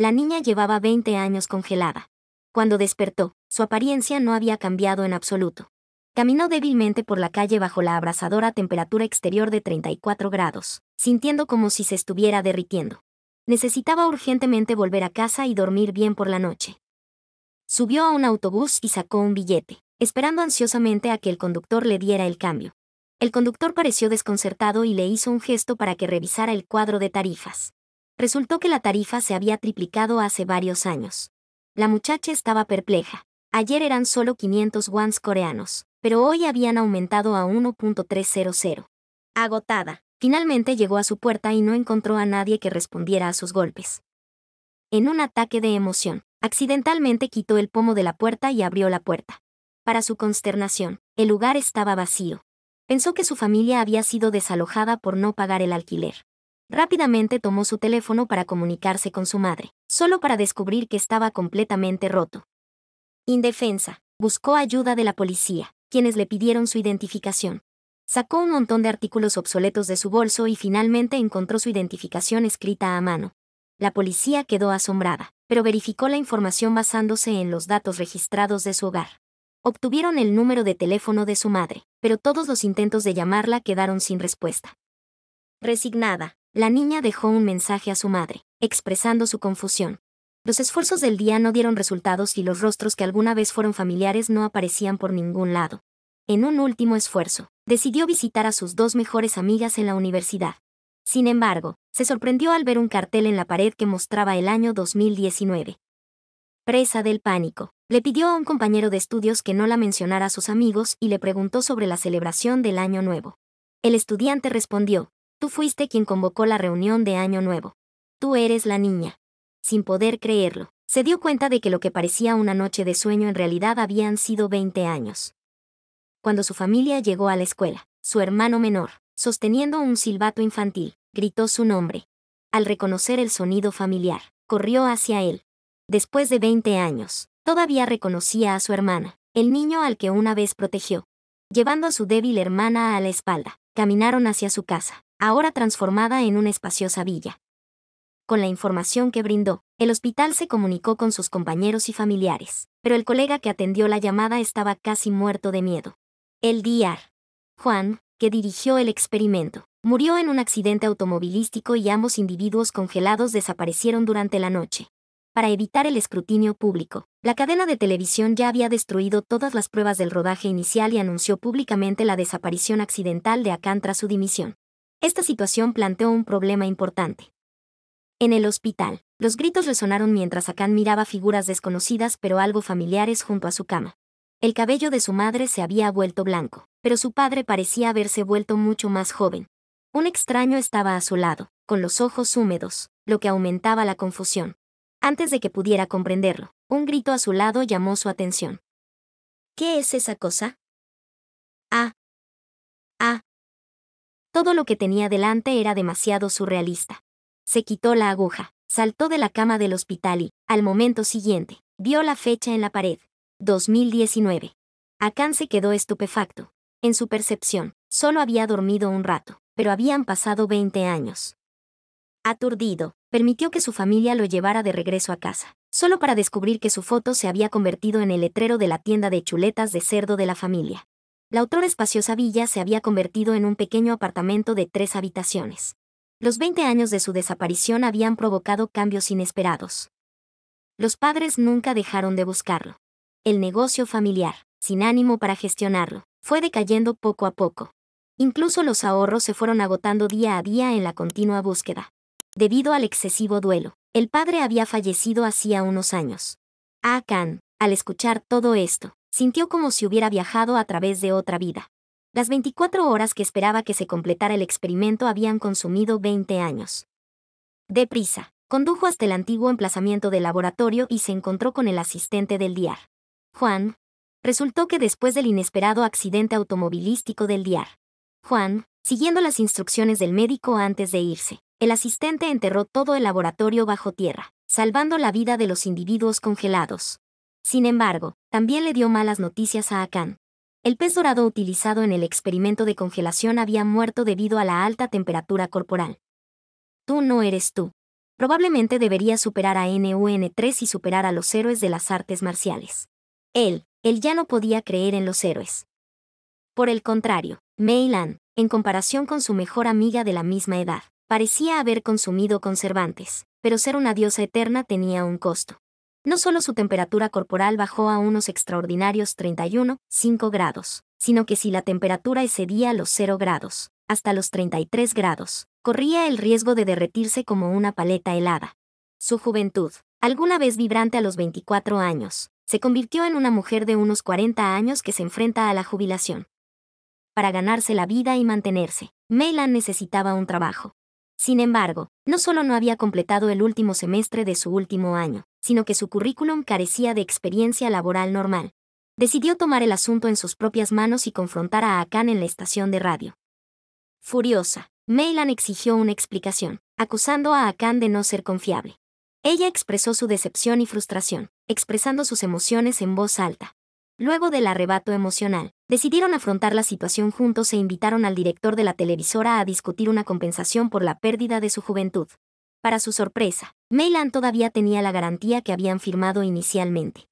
La niña llevaba 20 años congelada. Cuando despertó, su apariencia no había cambiado en absoluto. Caminó débilmente por la calle bajo la abrasadora temperatura exterior de 34 grados, sintiendo como si se estuviera derritiendo. Necesitaba urgentemente volver a casa y dormir bien por la noche. Subió a un autobús y sacó un billete, esperando ansiosamente a que el conductor le diera el cambio. El conductor pareció desconcertado y le hizo un gesto para que revisara el cuadro de tarifas. Resultó que la tarifa se había triplicado hace varios años. La muchacha estaba perpleja. Ayer eran solo 500 wons coreanos, pero hoy habían aumentado a 1.300. Agotada, finalmente llegó a su puerta y no encontró a nadie que respondiera a sus golpes. En un ataque de emoción, accidentalmente quitó el pomo de la puerta y abrió la puerta. Para su consternación, el lugar estaba vacío. Pensó que su familia había sido desalojada por no pagar el alquiler. Rápidamente tomó su teléfono para comunicarse con su madre, solo para descubrir que estaba completamente roto. Indefensa, buscó ayuda de la policía, quienes le pidieron su identificación. Sacó un montón de artículos obsoletos de su bolso y finalmente encontró su identificación escrita a mano. La policía quedó asombrada, pero verificó la información basándose en los datos registrados de su hogar. Obtuvieron el número de teléfono de su madre, pero todos los intentos de llamarla quedaron sin respuesta. Resignada, la niña dejó un mensaje a su madre, expresando su confusión. Los esfuerzos del día no dieron resultados y los rostros que alguna vez fueron familiares no aparecían por ningún lado. En un último esfuerzo, decidió visitar a sus dos mejores amigas en la universidad. Sin embargo, se sorprendió al ver un cartel en la pared que mostraba el año 2019. Presa del pánico, le pidió a un compañero de estudios que no la mencionara a sus amigos y le preguntó sobre la celebración del Año Nuevo. El estudiante respondió: «Tú fuiste quien convocó la reunión de Año Nuevo. Tú eres la niña». Sin poder creerlo, se dio cuenta de que lo que parecía una noche de sueño en realidad habían sido 20 años. Cuando su familia llegó a la escuela, su hermano menor, sosteniendo un silbato infantil, gritó su nombre. Al reconocer el sonido familiar, corrió hacia él. Después de 20 años, todavía reconocía a su hermana, el niño al que una vez protegió. Llevando a su débil hermana a la espalda, caminaron hacia su casa, ahora transformada en una espaciosa villa. Con la información que brindó, el hospital se comunicó con sus compañeros y familiares, pero el colega que atendió la llamada estaba casi muerto de miedo. El Dr. Juan, que dirigió el experimento, murió en un accidente automovilístico y ambos individuos congelados desaparecieron durante la noche. Para evitar el escrutinio público, la cadena de televisión ya había destruido todas las pruebas del rodaje inicial y anunció públicamente la desaparición accidental de Akan tras su dimisión. Esta situación planteó un problema importante. En el hospital, los gritos resonaron mientras Akan miraba figuras desconocidas pero algo familiares junto a su cama. El cabello de su madre se había vuelto blanco, pero su padre parecía haberse vuelto mucho más joven. Un extraño estaba a su lado, con los ojos húmedos, lo que aumentaba la confusión. Antes de que pudiera comprenderlo, un grito a su lado llamó su atención. «¿Qué es esa cosa?» «Ah. Ah». Todo lo que tenía delante era demasiado surrealista. Se quitó la aguja, saltó de la cama del hospital y, al momento siguiente, vio la fecha en la pared. 2019. Akan se quedó estupefacto. En su percepción, solo había dormido un rato, pero habían pasado 20 años. Aturdido, permitió que su familia lo llevara de regreso a casa, solo para descubrir que su foto se había convertido en el letrero de la tienda de chuletas de cerdo de la familia. La otrora espaciosa villa se había convertido en un pequeño apartamento de 3 habitaciones. Los 20 años de su desaparición habían provocado cambios inesperados. Los padres nunca dejaron de buscarlo. El negocio familiar, sin ánimo para gestionarlo, fue decayendo poco a poco. Incluso los ahorros se fueron agotando día a día en la continua búsqueda. Debido al excesivo duelo, el padre había fallecido hacía unos años. Akan, al escuchar todo esto, sintió como si hubiera viajado a través de otra vida. Las 24 horas que esperaba que se completara el experimento habían consumido 20 años. Deprisa, condujo hasta el antiguo emplazamiento del laboratorio y se encontró con el asistente del Dr. Juan. Resultó que después del inesperado accidente automovilístico del Dr. Juan, siguiendo las instrucciones del médico antes de irse, el asistente enterró todo el laboratorio bajo tierra, salvando la vida de los individuos congelados. Sin embargo, también le dio malas noticias a Akan. El pez dorado utilizado en el experimento de congelación había muerto debido a la alta temperatura corporal. «Tú no eres tú», Probablemente debería superar a NUN3 y superar a los héroes de las artes marciales. Él ya no podía creer en los héroes. Por el contrario, Mei Lan, en comparación con su mejor amiga de la misma edad, parecía haber consumido conservantes, pero ser una diosa eterna tenía un costo. No solo su temperatura corporal bajó a unos extraordinarios 31,5 grados, sino que si la temperatura excedía los 0 grados, hasta los 33 grados, corría el riesgo de derretirse como una paleta helada. Su juventud, alguna vez vibrante a los 24 años, se convirtió en una mujer de unos 40 años que se enfrenta a la jubilación. Para ganarse la vida y mantenerse, Mei Lan necesitaba un trabajo. Sin embargo, no solo no había completado el último semestre de su último año, sino que su currículum carecía de experiencia laboral normal. Decidió tomar el asunto en sus propias manos y confrontar a Akan en la estación de radio. Furiosa, Mei Lan exigió una explicación, acusando a Akan de no ser confiable. Ella expresó su decepción y frustración, expresando sus emociones en voz alta. Luego del arrebato emocional, decidieron afrontar la situación juntos e invitaron al director de la televisora a discutir una compensación por la pérdida de su juventud. Para su sorpresa, Mei Lan todavía tenía la garantía que habían firmado inicialmente.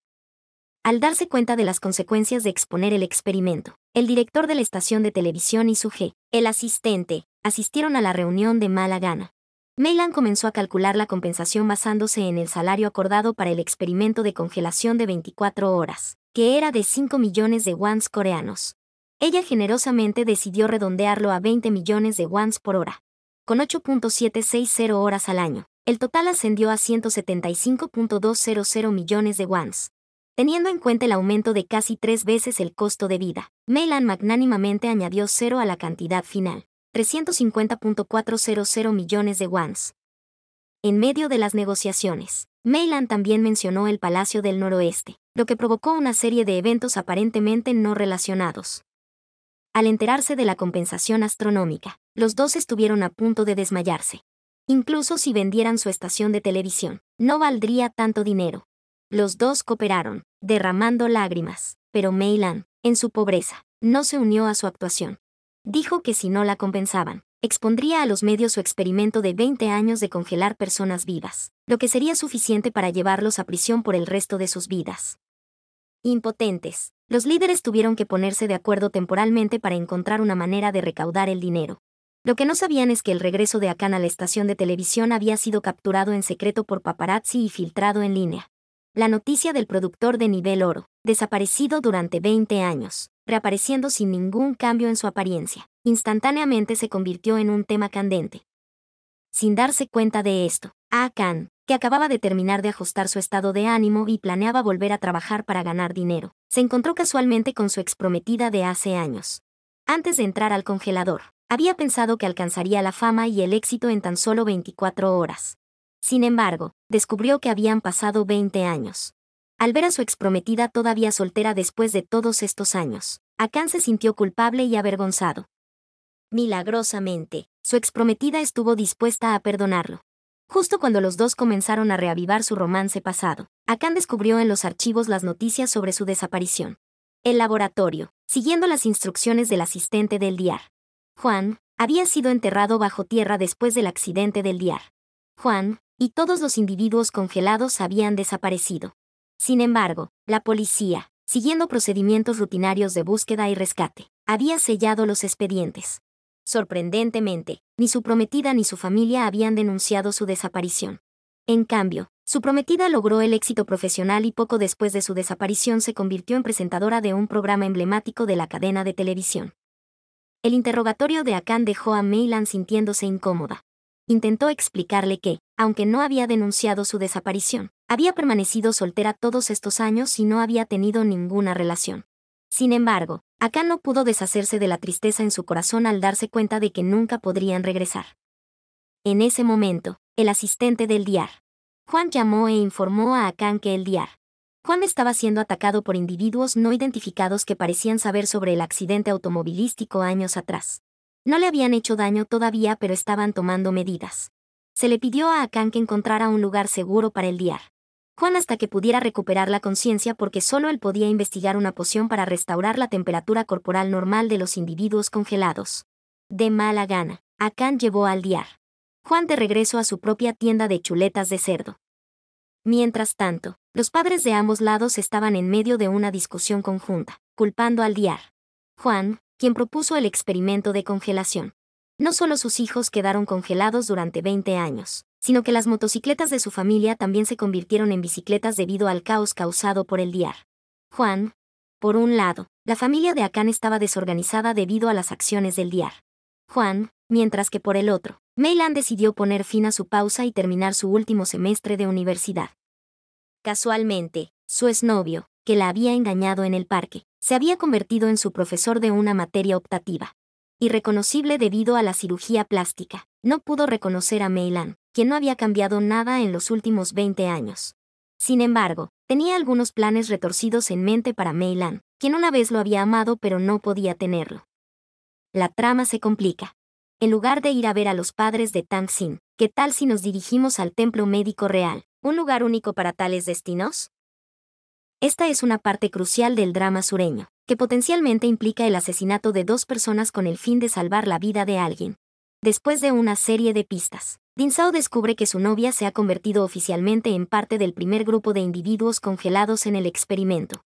Al darse cuenta de las consecuencias de exponer el experimento, el director de la estación de televisión y su el asistente, asistieron a la reunión de mala gana. Mei Lan comenzó a calcular la compensación basándose en el salario acordado para el experimento de congelación de 24 horas, que era de 5 millones de wons coreanos. Ella generosamente decidió redondearlo a 20 millones de wons por hora. Con 8.760 horas al año, el total ascendió a 175.200 millones de wons. Teniendo en cuenta el aumento de casi 3 veces el costo de vida, Mei Lan magnánimamente añadió 0 a la cantidad final, 350.400 millones de wons. En medio de las negociaciones, Mei Lan también mencionó el Palacio del Noroeste, lo que provocó una serie de eventos aparentemente no relacionados. Al enterarse de la compensación astronómica, los dos estuvieron a punto de desmayarse. Incluso si vendieran su estación de televisión, no valdría tanto dinero. Los dos cooperaron, derramando lágrimas, pero Mei Lan, en su pobreza, no se unió a su actuación. Dijo que si no la compensaban, expondría a los medios su experimento de 20 años de congelar personas vivas, lo que sería suficiente para llevarlos a prisión por el resto de sus vidas. Impotentes, los líderes tuvieron que ponerse de acuerdo temporalmente para encontrar una manera de recaudar el dinero. Lo que no sabían es que el regreso de Akan a la estación de televisión había sido capturado en secreto por paparazzi y filtrado en línea. La noticia del productor de nivel oro, desaparecido durante 20 años, reapareciendo sin ningún cambio en su apariencia, instantáneamente se convirtió en un tema candente. Sin darse cuenta de esto, Akan, que acababa de terminar de ajustar su estado de ánimo y planeaba volver a trabajar para ganar dinero, se encontró casualmente con su exprometida de hace años. Antes de entrar al congelador, había pensado que alcanzaría la fama y el éxito en tan solo 24 horas. Sin embargo, descubrió que habían pasado 20 años. Al ver a su exprometida todavía soltera después de todos estos años, Akan se sintió culpable y avergonzado. Milagrosamente, su exprometida estuvo dispuesta a perdonarlo. Justo cuando los dos comenzaron a reavivar su romance pasado, Akan descubrió en los archivos las noticias sobre su desaparición. El laboratorio, siguiendo las instrucciones del asistente del DIAR, Juan, había sido enterrado bajo tierra después del accidente del DIAR. Juan, y todos los individuos congelados habían desaparecido. Sin embargo, la policía, siguiendo procedimientos rutinarios de búsqueda y rescate, había sellado los expedientes. Sorprendentemente, ni su prometida ni su familia habían denunciado su desaparición. En cambio, su prometida logró el éxito profesional y poco después de su desaparición se convirtió en presentadora de un programa emblemático de la cadena de televisión. El interrogatorio de Akan dejó a Mei Lan sintiéndose incómoda. Intentó explicarle que, aunque no había denunciado su desaparición, había permanecido soltera todos estos años y no había tenido ninguna relación. Sin embargo, Akan no pudo deshacerse de la tristeza en su corazón al darse cuenta de que nunca podrían regresar. En ese momento, el asistente del DIAR, Juan, llamó e informó a Akan que el DIAR, Juan, estaba siendo atacado por individuos no identificados que parecían saber sobre el accidente automovilístico años atrás. No le habían hecho daño todavía, pero estaban tomando medidas. Se le pidió a Akan que encontrara un lugar seguro para el DIAR. Juan, hasta que pudiera recuperar la conciencia, porque solo él podía investigar una poción para restaurar la temperatura corporal normal de los individuos congelados. De mala gana, Akan llevó al DIAR Juan de regreso a su propia tienda de chuletas de cerdo. Mientras tanto, los padres de ambos lados estaban en medio de una discusión conjunta, culpando al Dr. Juan, quien propuso el experimento de congelación. No solo sus hijos quedaron congelados durante 20 años, sino que las motocicletas de su familia también se convirtieron en bicicletas debido al caos causado por el Dr. Juan. Por un lado, la familia de Akán estaba desorganizada debido a las acciones del Dr. Juan, mientras que por el otro, Mei-lan decidió poner fin a su pausa y terminar su último semestre de universidad. Casualmente, su exnovio, que la había engañado en el parque, se había convertido en su profesor de una materia optativa. Irreconocible debido a la cirugía plástica, no pudo reconocer a Mei-lan, quien no había cambiado nada en los últimos 20 años. Sin embargo, tenía algunos planes retorcidos en mente para Mei-lan, quien una vez lo había amado pero no podía tenerlo. La trama se complica. En lugar de ir a ver a los padres de Tang Xin, ¿qué tal si nos dirigimos al Templo Médico Real, un lugar único para tales destinos? Esta es una parte crucial del drama sureño, que potencialmente implica el asesinato de 2 personas con el fin de salvar la vida de alguien. Después de una serie de pistas, Dinsao descubre que su novia se ha convertido oficialmente en parte del primer grupo de individuos congelados en el experimento.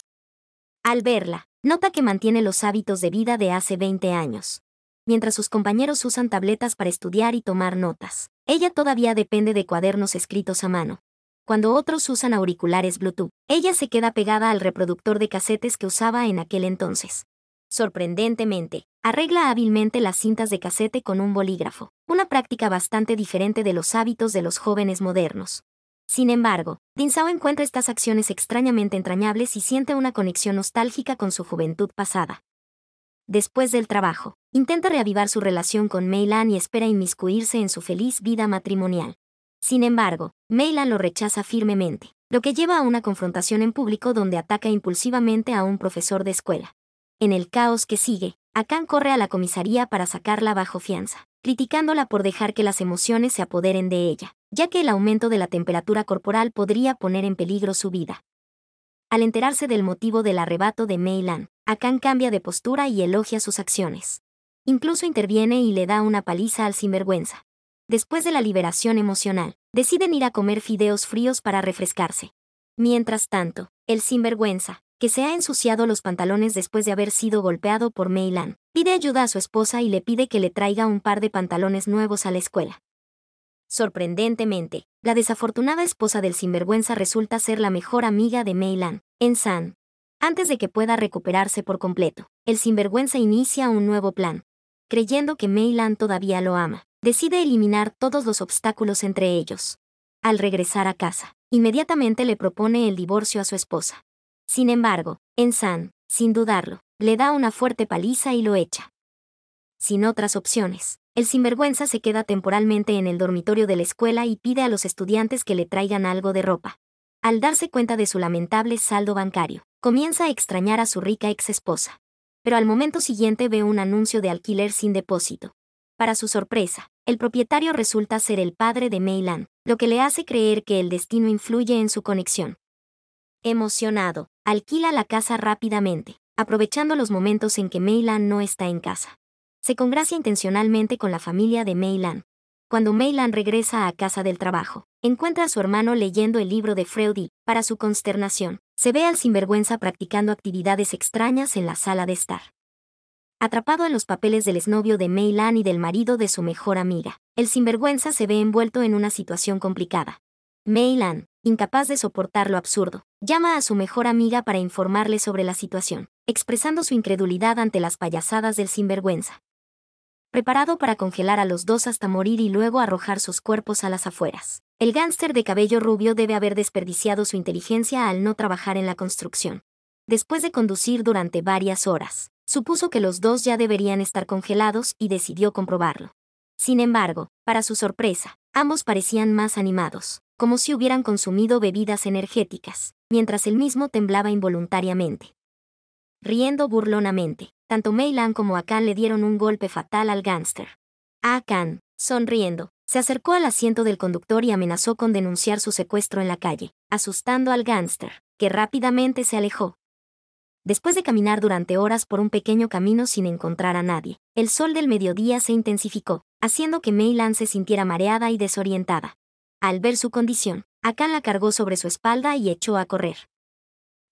Al verla, nota que mantiene los hábitos de vida de hace 20 años. Mientras sus compañeros usan tabletas para estudiar y tomar notas, ella todavía depende de cuadernos escritos a mano. Cuando otros usan auriculares Bluetooth, ella se queda pegada al reproductor de casetes que usaba en aquel entonces. Sorprendentemente, arregla hábilmente las cintas de casete con un bolígrafo, una práctica bastante diferente de los hábitos de los jóvenes modernos. Sin embargo, Dinsao encuentra estas acciones extrañamente entrañables y siente una conexión nostálgica con su juventud pasada. Después del trabajo, intenta reavivar su relación con Mei-lan y espera inmiscuirse en su feliz vida matrimonial. Sin embargo, Mei-lan lo rechaza firmemente, lo que lleva a una confrontación en público donde ataca impulsivamente a un profesor de escuela. En el caos que sigue, Akán corre a la comisaría para sacarla bajo fianza, criticándola por dejar que las emociones se apoderen de ella, ya que el aumento de la temperatura corporal podría poner en peligro su vida. Al enterarse del motivo del arrebato de Mei-lan, Akán cambia de postura y elogia sus acciones. Incluso interviene y le da una paliza al sinvergüenza. Después de la liberación emocional, deciden ir a comer fideos fríos para refrescarse. Mientras tanto, el sinvergüenza, que se ha ensuciado los pantalones después de haber sido golpeado por Mei-lan, pide ayuda a su esposa y le pide que le traiga un par de pantalones nuevos a la escuela. Sorprendentemente, la desafortunada esposa del sinvergüenza resulta ser la mejor amiga de Mei-lan, En-san. Antes de que pueda recuperarse por completo, el sinvergüenza inicia un nuevo plan. Creyendo que Mei-lan todavía lo ama, decide eliminar todos los obstáculos entre ellos. Al regresar a casa, inmediatamente le propone el divorcio a su esposa. Sin embargo, En-san, sin dudarlo, le da una fuerte paliza y lo echa. Sin otras opciones, el sinvergüenza se queda temporalmente en el dormitorio de la escuela y pide a los estudiantes que le traigan algo de ropa. Al darse cuenta de su lamentable saldo bancario, comienza a extrañar a su rica ex esposa. Pero al momento siguiente ve un anuncio de alquiler sin depósito. Para su sorpresa, el propietario resulta ser el padre de Mei-lan, lo que le hace creer que el destino influye en su conexión. Emocionado, alquila la casa rápidamente, aprovechando los momentos en que Mei-lan no está en casa. Se congracia intencionalmente con la familia de Mei-lan. Cuando Mei-lan regresa a casa del trabajo, encuentra a su hermano leyendo el libro de Freud y, para su consternación, se ve al sinvergüenza practicando actividades extrañas en la sala de estar. Atrapado en los papeles del exnovio de Mei-lan y del marido de su mejor amiga, el sinvergüenza se ve envuelto en una situación complicada. Mei-lan, incapaz de soportar lo absurdo, llama a su mejor amiga para informarle sobre la situación, expresando su incredulidad ante las payasadas del sinvergüenza. Preparado para congelar a los dos hasta morir y luego arrojar sus cuerpos a las afueras, el gángster de cabello rubio debe haber desperdiciado su inteligencia al no trabajar en la construcción. Después de conducir durante varias horas, supuso que los dos ya deberían estar congelados y decidió comprobarlo. Sin embargo, para su sorpresa, ambos parecían más animados, como si hubieran consumido bebidas energéticas, mientras él mismo temblaba involuntariamente. Riendo burlonamente, tanto Mei-lan como Akán le dieron un golpe fatal al gángster. Akán, sonriendo, se acercó al asiento del conductor y amenazó con denunciar su secuestro en la calle, asustando al gángster, que rápidamente se alejó. Después de caminar durante horas por un pequeño camino sin encontrar a nadie, el sol del mediodía se intensificó, haciendo que Mei Lan se sintiera mareada y desorientada. Al ver su condición, Akan la cargó sobre su espalda y echó a correr.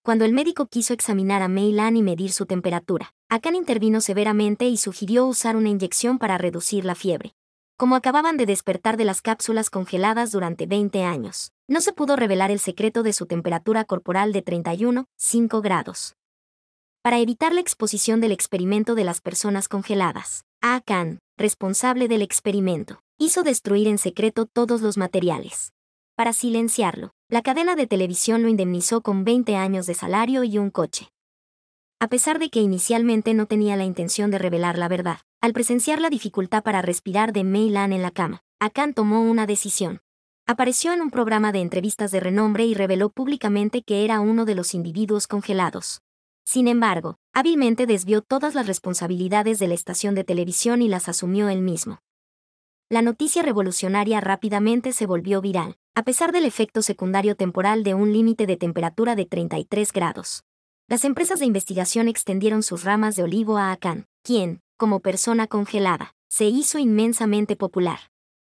Cuando el médico quiso examinar a Mei Lan y medir su temperatura, Akan intervino severamente y sugirió usar una inyección para reducir la fiebre. Como acababan de despertar de las cápsulas congeladas durante 20 años, no se pudo revelar el secreto de su temperatura corporal de 31,5 grados. Para evitar la exposición del experimento de las personas congeladas, Akan, responsable del experimento, hizo destruir en secreto todos los materiales. Para silenciarlo, la cadena de televisión lo indemnizó con 20 años de salario y un coche. A pesar de que inicialmente no tenía la intención de revelar la verdad, al presenciar la dificultad para respirar de Mei Lan en la cama, Akan tomó una decisión. Apareció en un programa de entrevistas de renombre y reveló públicamente que era uno de los individuos congelados. Sin embargo, hábilmente desvió todas las responsabilidades de la estación de televisión y las asumió él mismo. La noticia revolucionaria rápidamente se volvió viral, a pesar del efecto secundario temporal de un límite de temperatura de 33 grados. Las empresas de investigación extendieron sus ramas de olivo a Akan, quien, como persona congelada, se hizo inmensamente popular.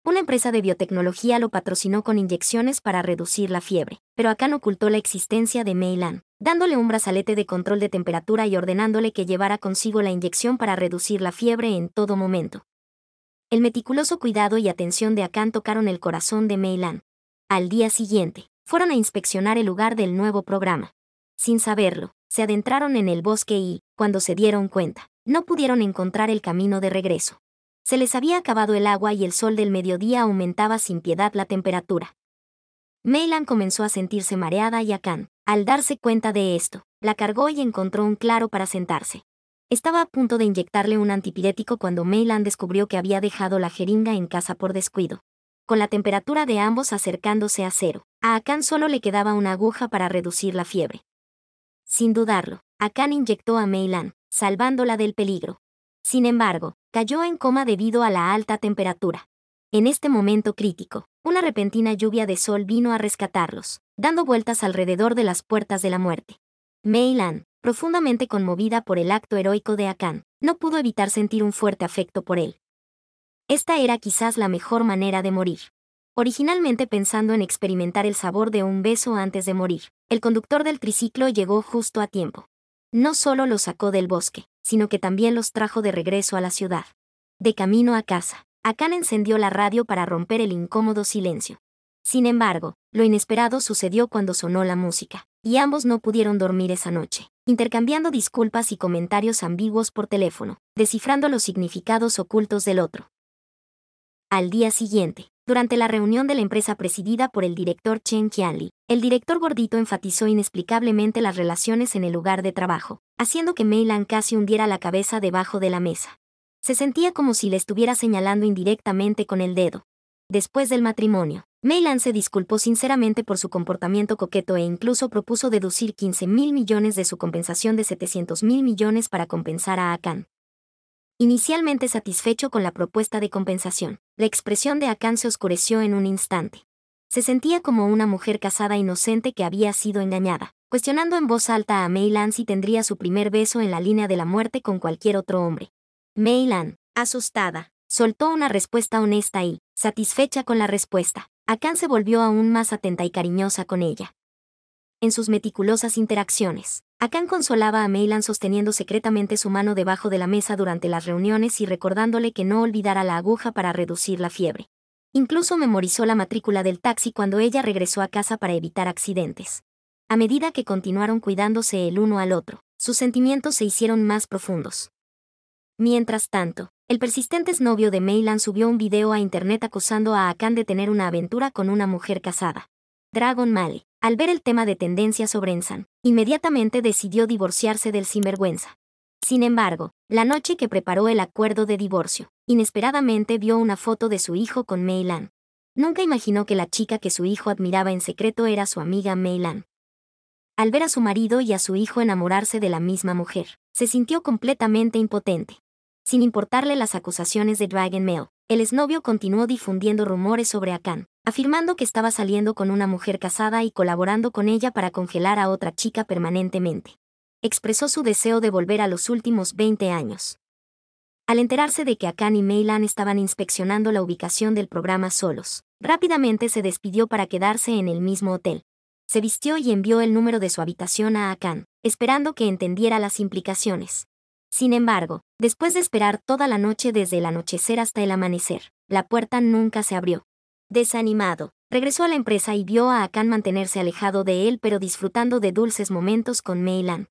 Una empresa de biotecnología lo patrocinó con inyecciones para reducir la fiebre, pero Akan ocultó la existencia de Mei Lan, dándole un brazalete de control de temperatura y ordenándole que llevara consigo la inyección para reducir la fiebre en todo momento. El meticuloso cuidado y atención de Akan tocaron el corazón de Mei Lan. Al día siguiente, fueron a inspeccionar el lugar del nuevo programa. Sin saberlo, se adentraron en el bosque y, cuando se dieron cuenta, no pudieron encontrar el camino de regreso. Se les había acabado el agua y el sol del mediodía aumentaba sin piedad la temperatura. Mei Lan comenzó a sentirse mareada y Akan, al darse cuenta de esto, la cargó y encontró un claro para sentarse. Estaba a punto de inyectarle un antipirético cuando Mei Lan descubrió que había dejado la jeringa en casa por descuido. Con la temperatura de ambos acercándose a cero, a Akan solo le quedaba una aguja para reducir la fiebre. Sin dudarlo, Akan inyectó a Mei Lan, salvándola del peligro. Sin embargo, cayó en coma debido a la alta temperatura. En este momento crítico, una repentina lluvia de sol vino a rescatarlos, dando vueltas alrededor de las puertas de la muerte. Mei Lan, profundamente conmovida por el acto heroico de Akan, no pudo evitar sentir un fuerte afecto por él. Esta era quizás la mejor manera de morir. Originalmente pensando en experimentar el sabor de un beso antes de morir, el conductor del triciclo llegó justo a tiempo. No solo los sacó del bosque, sino que también los trajo de regreso a la ciudad. De camino a casa, Akan encendió la radio para romper el incómodo silencio. Sin embargo, lo inesperado sucedió cuando sonó la música, y ambos no pudieron dormir esa noche, intercambiando disculpas y comentarios ambiguos por teléfono, descifrando los significados ocultos del otro. Al día siguiente, durante la reunión de la empresa presidida por el director Chen Qianli, el director gordito enfatizó inexplicablemente las relaciones en el lugar de trabajo, haciendo que Mei Lan casi hundiera la cabeza debajo de la mesa. Se sentía como si le estuviera señalando indirectamente con el dedo. Después del matrimonio, Mei Lan se disculpó sinceramente por su comportamiento coqueto e incluso propuso deducir 15.000 millones de su compensación de 700.000 millones para compensar a Akan. Inicialmente satisfecho con la propuesta de compensación, la expresión de Akan se oscureció en un instante. Se sentía como una mujer casada inocente que había sido engañada, cuestionando en voz alta a Mei Lan si tendría su primer beso en la línea de la muerte con cualquier otro hombre. Mei Lan, asustada, soltó una respuesta honesta y, satisfecha con la respuesta, Akan se volvió aún más atenta y cariñosa con ella. En sus meticulosas interacciones, Akan consolaba a Mei Lan sosteniendo secretamente su mano debajo de la mesa durante las reuniones y recordándole que no olvidara la aguja para reducir la fiebre. Incluso memorizó la matrícula del taxi cuando ella regresó a casa para evitar accidentes. A medida que continuaron cuidándose el uno al otro, sus sentimientos se hicieron más profundos. Mientras tanto, el persistente exnovio de Mei Lan subió un video a internet acusando a Akan de tener una aventura con una mujer casada. Dragon Male, al ver el tema de tendencia sobre Ensan, inmediatamente decidió divorciarse del sinvergüenza. Sin embargo, la noche que preparó el acuerdo de divorcio, inesperadamente vio una foto de su hijo con Mei Lan. Nunca imaginó que la chica que su hijo admiraba en secreto era su amiga Mei Lan. Al ver a su marido y a su hijo enamorarse de la misma mujer, se sintió completamente impotente. Sin importarle las acusaciones de Dragon Mail, el exnovio continuó difundiendo rumores sobre Akan, afirmando que estaba saliendo con una mujer casada y colaborando con ella para congelar a otra chica permanentemente. Expresó su deseo de volver a los últimos 20 años. Al enterarse de que Akan y Mei-lan estaban inspeccionando la ubicación del programa solos, rápidamente se despidió para quedarse en el mismo hotel. Se vistió y envió el número de su habitación a Akan, esperando que entendiera las implicaciones. Sin embargo, después de esperar toda la noche desde el anochecer hasta el amanecer, la puerta nunca se abrió. Desanimado, regresó a la empresa y vio a Akan mantenerse alejado de él pero disfrutando de dulces momentos con Mei-lan.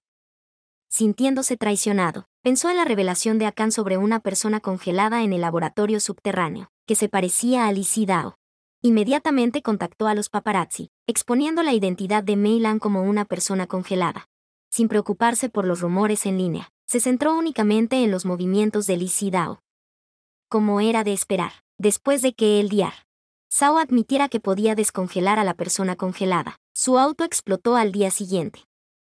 Sintiéndose traicionado, pensó en la revelación de Akan sobre una persona congelada en el laboratorio subterráneo, que se parecía a Lee Si-dao. Inmediatamente contactó a los paparazzi, exponiendo la identidad de Mei-lan como una persona congelada. Sin preocuparse por los rumores en línea, se centró únicamente en los movimientos de Lee Si-dao. Como era de esperar, después de que el Dr. Zhao admitiera que podía descongelar a la persona congelada, su auto explotó al día siguiente.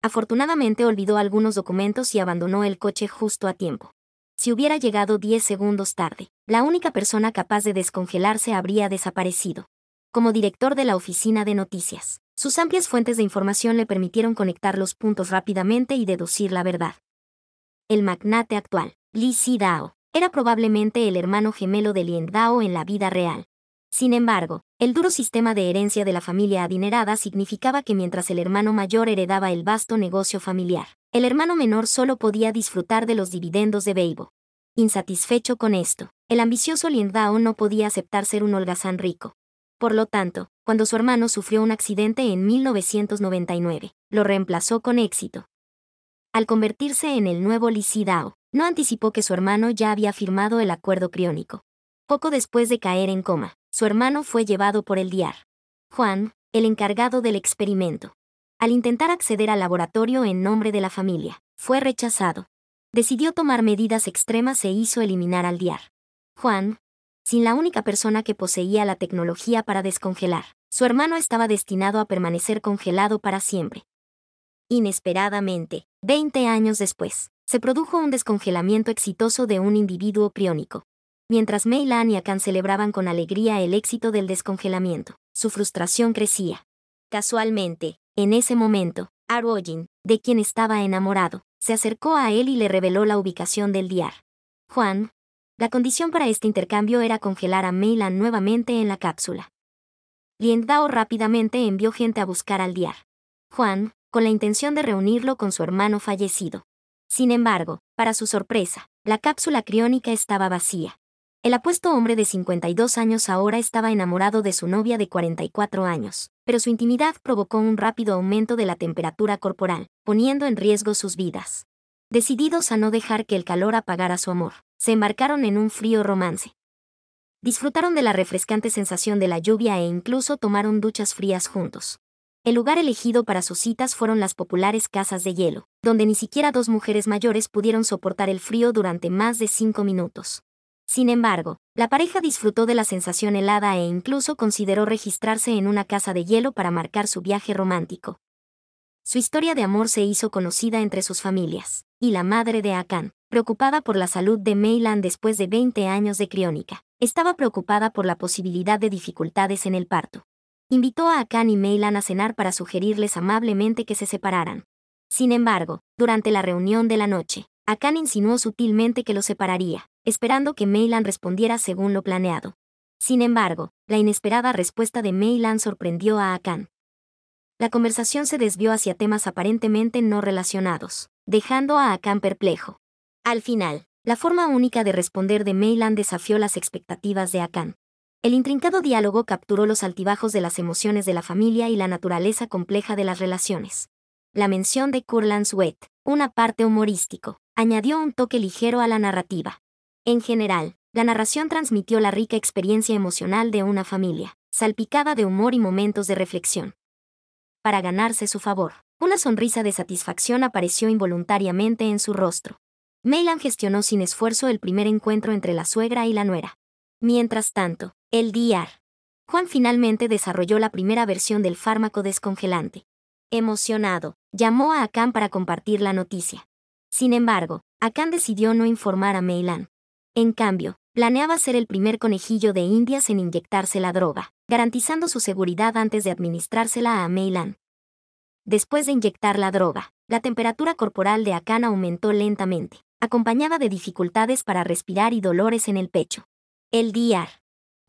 Afortunadamente olvidó algunos documentos y abandonó el coche justo a tiempo. Si hubiera llegado 10 segundos tarde, la única persona capaz de descongelarse habría desaparecido. Como director de la oficina de noticias, sus amplias fuentes de información le permitieron conectar los puntos rápidamente y deducir la verdad. El magnate actual, Lee Si-dao, era probablemente el hermano gemelo de Lien Dao en la vida real. Sin embargo, el duro sistema de herencia de la familia adinerada significaba que mientras el hermano mayor heredaba el vasto negocio familiar, el hermano menor solo podía disfrutar de los dividendos de Weibo. Insatisfecho con esto, el ambicioso Lien Dao no podía aceptar ser un holgazán rico. Por lo tanto, cuando su hermano sufrió un accidente en 1999, lo reemplazó con éxito. Al convertirse en el nuevo Lee Si-dao, no anticipó que su hermano ya había firmado el acuerdo criónico. Poco después de caer en coma, su hermano fue llevado por el Dr. Juan, el encargado del experimento. Al intentar acceder al laboratorio en nombre de la familia, fue rechazado. Decidió tomar medidas extremas e hizo eliminar al Dr. Juan. Sin la única persona que poseía la tecnología para descongelar, su hermano estaba destinado a permanecer congelado para siempre. Inesperadamente, 20 años después, se produjo un descongelamiento exitoso de un individuo criónico. Mientras Mei-lan y Akan celebraban con alegría el éxito del descongelamiento, su frustración crecía. Casualmente, en ese momento, Arojin, de quien estaba enamorado, se acercó a él y le reveló la ubicación del Dr. Juan. La condición para este intercambio era congelar a Mei-lan nuevamente en la cápsula. Lien Dao rápidamente envió gente a buscar al Dr. Juan, con la intención de reunirlo con su hermano fallecido. Sin embargo, para su sorpresa, la cápsula criónica estaba vacía. El apuesto hombre de 52 años ahora estaba enamorado de su novia de 44 años, pero su intimidad provocó un rápido aumento de la temperatura corporal, poniendo en riesgo sus vidas. Decididos a no dejar que el calor apagara su amor, se embarcaron en un frío romance. Disfrutaron de la refrescante sensación de la lluvia e incluso tomaron duchas frías juntos. El lugar elegido para sus citas fueron las populares casas de hielo, donde ni siquiera dos mujeres mayores pudieron soportar el frío durante más de 5 minutos. Sin embargo, la pareja disfrutó de la sensación helada e incluso consideró registrarse en una casa de hielo para marcar su viaje romántico. Su historia de amor se hizo conocida entre sus familias, y la madre de Akan, preocupada por la salud de Mei-lan después de 20 años de criónica, estaba preocupada por la posibilidad de dificultades en el parto. Invitó a Akan y Mei-lan a cenar para sugerirles amablemente que se separaran. Sin embargo, durante la reunión de la noche, Akan insinuó sutilmente que los separaría, esperando que Mei-lan respondiera según lo planeado. Sin embargo, la inesperada respuesta de Mei-lan sorprendió a Akan. La conversación se desvió hacia temas aparentemente no relacionados, dejando a Akan perplejo. Al final, la forma única de responder de Mei-lan desafió las expectativas de Akan. El intrincado diálogo capturó los altibajos de las emociones de la familia y la naturaleza compleja de las relaciones. La mención de Kurland Sweat, una parte humorístico, añadió un toque ligero a la narrativa. En general, la narración transmitió la rica experiencia emocional de una familia, salpicada de humor y momentos de reflexión. Para ganarse su favor, una sonrisa de satisfacción apareció involuntariamente en su rostro. Mei-lan gestionó sin esfuerzo el primer encuentro entre la suegra y la nuera. Mientras tanto, el Dr. Juan finalmente desarrolló la primera versión del fármaco descongelante. Emocionado, llamó a Akan para compartir la noticia. Sin embargo, Akan decidió no informar a Mei-lan. En cambio, planeaba ser el primer conejillo de Indias en inyectarse la droga, garantizando su seguridad antes de administrársela a Mei-lan. Después de inyectar la droga, la temperatura corporal de Akan aumentó lentamente. acompañada de dificultades para respirar y dolores en el pecho. El DR.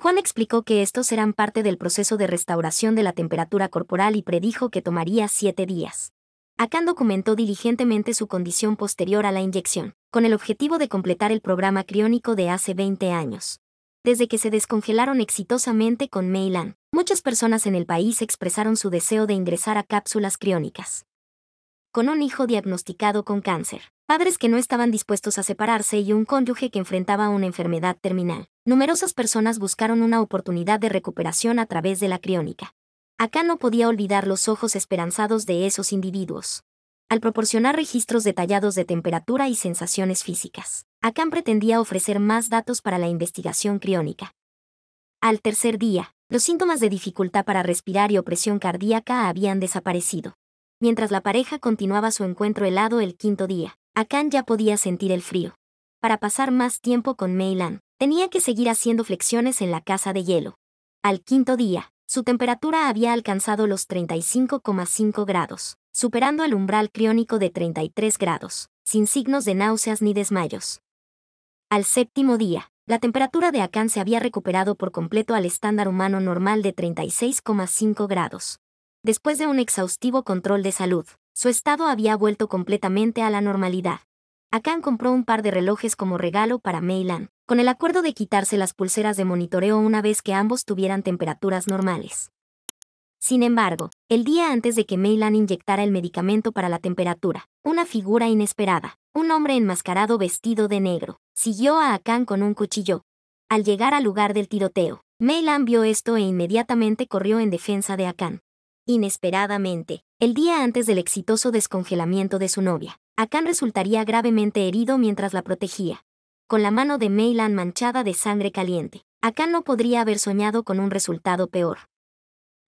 Juan explicó que estos eran parte del proceso de restauración de la temperatura corporal y predijo que tomaría 7 días. Akan documentó diligentemente su condición posterior a la inyección, con el objetivo de completar el programa criónico de hace 20 años. Desde que se descongelaron exitosamente con Meilan, muchas personas en el país expresaron su deseo de ingresar a cápsulas criónicas. Con un hijo diagnosticado con cáncer, padres que no estaban dispuestos a separarse y un cónyuge que enfrentaba una enfermedad terminal, numerosas personas buscaron una oportunidad de recuperación a través de la criónica. Akan no podía olvidar los ojos esperanzados de esos individuos. Al proporcionar registros detallados de temperatura y sensaciones físicas, Akan pretendía ofrecer más datos para la investigación criónica. Al tercer día, los síntomas de dificultad para respirar y opresión cardíaca habían desaparecido. Mientras la pareja continuaba su encuentro helado el quinto día, Akan ya podía sentir el frío. Para pasar más tiempo con Meilan, tenía que seguir haciendo flexiones en la casa de hielo. Al quinto día, su temperatura había alcanzado los 35,5 grados, superando el umbral criónico de 33 grados, sin signos de náuseas ni desmayos. Al séptimo día, la temperatura de Akan se había recuperado por completo al estándar humano normal de 36,5 grados. Después de un exhaustivo control de salud, su estado había vuelto completamente a la normalidad. Akan compró un par de relojes como regalo para Meilan, con el acuerdo de quitarse las pulseras de monitoreo una vez que ambos tuvieran temperaturas normales. Sin embargo, el día antes de que Meilan inyectara el medicamento para la temperatura, una figura inesperada, un hombre enmascarado vestido de negro, siguió a Akan con un cuchillo. Al llegar al lugar del tiroteo, Meilan vio esto e inmediatamente corrió en defensa de Akan. Inesperadamente, el día antes del exitoso descongelamiento de su novia, Akan resultaría gravemente herido mientras la protegía. Con la mano de Meilan manchada de sangre caliente, Akan no podría haber soñado con un resultado peor.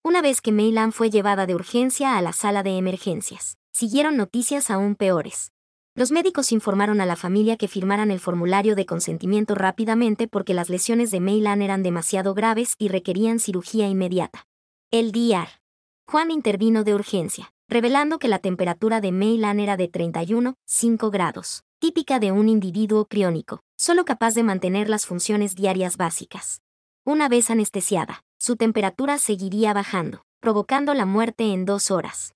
Una vez que Meilan fue llevada de urgencia a la sala de emergencias, siguieron noticias aún peores. Los médicos informaron a la familia que firmaran el formulario de consentimiento rápidamente porque las lesiones de Meilan eran demasiado graves y requerían cirugía inmediata. El DR. Juan intervino de urgencia, revelando que la temperatura de Meilan era de 31,5 grados, típica de un individuo criónico, solo capaz de mantener las funciones diarias básicas. Una vez anestesiada, su temperatura seguiría bajando, provocando la muerte en 2 horas.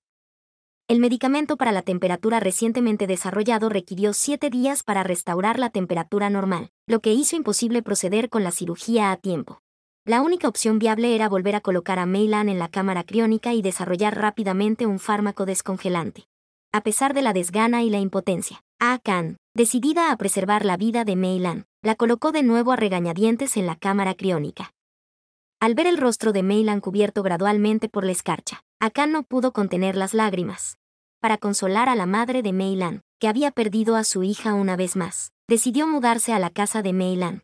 El medicamento para la temperatura recientemente desarrollado requirió 7 días para restaurar la temperatura normal, lo que hizo imposible proceder con la cirugía a tiempo. La única opción viable era volver a colocar a Meilan en la cámara criónica y desarrollar rápidamente un fármaco descongelante. A pesar de la desgana y la impotencia, Akan, decidida a preservar la vida de Meilan, la colocó de nuevo a regañadientes en la cámara criónica. Al ver el rostro de Meilan cubierto gradualmente por la escarcha, Akan no pudo contener las lágrimas. Para consolar a la madre de Meilan, que había perdido a su hija una vez más, decidió mudarse a la casa de Meilan.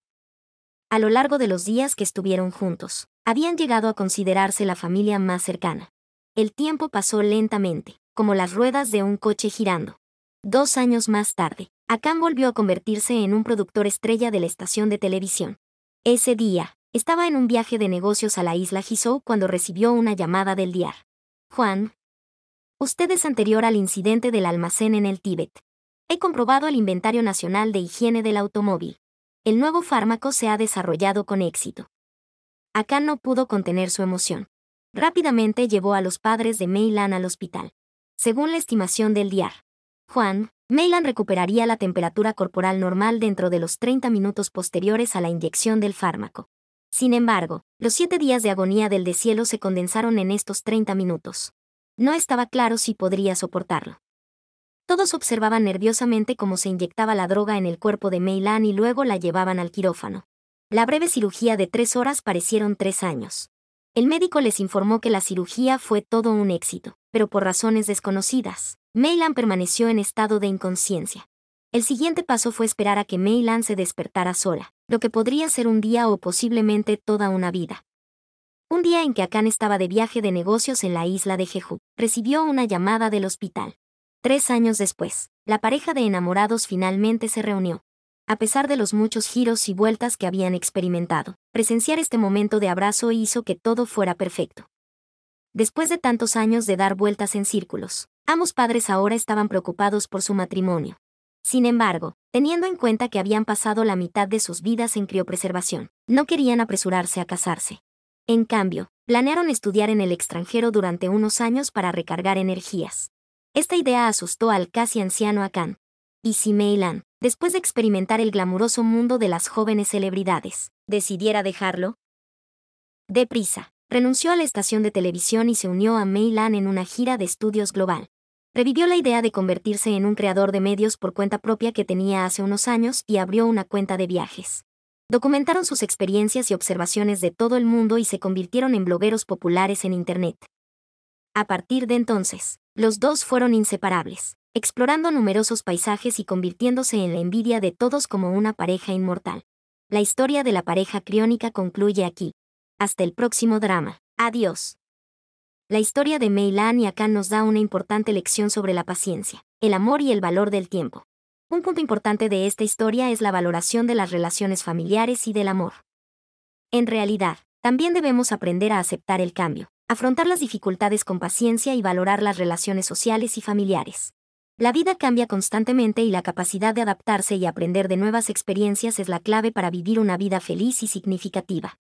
A lo largo de los días que estuvieron juntos, habían llegado a considerarse la familia más cercana. El tiempo pasó lentamente, como las ruedas de un coche girando. 2 años más tarde, Akan volvió a convertirse en un productor estrella de la estación de televisión. Ese día, estaba en un viaje de negocios a la isla Hizhou cuando recibió una llamada del DR. Juan, usted es anterior al incidente del almacén en el Tíbet. He comprobado el inventario nacional de higiene del automóvil. El nuevo fármaco se ha desarrollado con éxito. Akan no pudo contener su emoción. Rápidamente llevó a los padres de Meilan al hospital. Según la estimación del DR. Juan, Meilan recuperaría la temperatura corporal normal dentro de los 30 minutos posteriores a la inyección del fármaco. Sin embargo, los 7 días de agonía del deshielo se condensaron en estos 30 minutos. No estaba claro si podría soportarlo. Todos observaban nerviosamente cómo se inyectaba la droga en el cuerpo de Meilan y luego la llevaban al quirófano. La breve cirugía de 3 horas parecieron 3 años. El médico les informó que la cirugía fue todo un éxito, pero por razones desconocidas, Meilan permaneció en estado de inconsciencia. El siguiente paso fue esperar a que Meilan se despertara sola, lo que podría ser un día o posiblemente toda una vida. Un día en que Akan estaba de viaje de negocios en la isla de Jeju, recibió una llamada del hospital. 3 años después, la pareja de enamorados finalmente se reunió. A pesar de los muchos giros y vueltas que habían experimentado, presenciar este momento de abrazo hizo que todo fuera perfecto. Después de tantos años de dar vueltas en círculos, ambos padres ahora estaban preocupados por su matrimonio. Sin embargo, teniendo en cuenta que habían pasado la mitad de sus vidas en criopreservación, no querían apresurarse a casarse. En cambio, planearon estudiar en el extranjero durante unos años para recargar energías. Esta idea asustó al casi anciano Akan. ¿Y si Mei Lan, después de experimentar el glamuroso mundo de las jóvenes celebridades, decidiera dejarlo? Deprisa, renunció a la estación de televisión y se unió a Mei Lan en una gira de estudios global. Revivió la idea de convertirse en un creador de medios por cuenta propia que tenía hace unos años y abrió una cuenta de viajes. Documentaron sus experiencias y observaciones de todo el mundo y se convirtieron en blogueros populares en Internet. A partir de entonces, los dos fueron inseparables, explorando numerosos paisajes y convirtiéndose en la envidia de todos como una pareja inmortal. La historia de la pareja criónica concluye aquí. Hasta el próximo drama. Adiós. La historia de Mei Lan y Akan nos da una importante lección sobre la paciencia, el amor y el valor del tiempo. Un punto importante de esta historia es la valoración de las relaciones familiares y del amor. En realidad, también debemos aprender a aceptar el cambio, afrontar las dificultades con paciencia y valorar las relaciones sociales y familiares. La vida cambia constantemente y la capacidad de adaptarse y aprender de nuevas experiencias es la clave para vivir una vida feliz y significativa.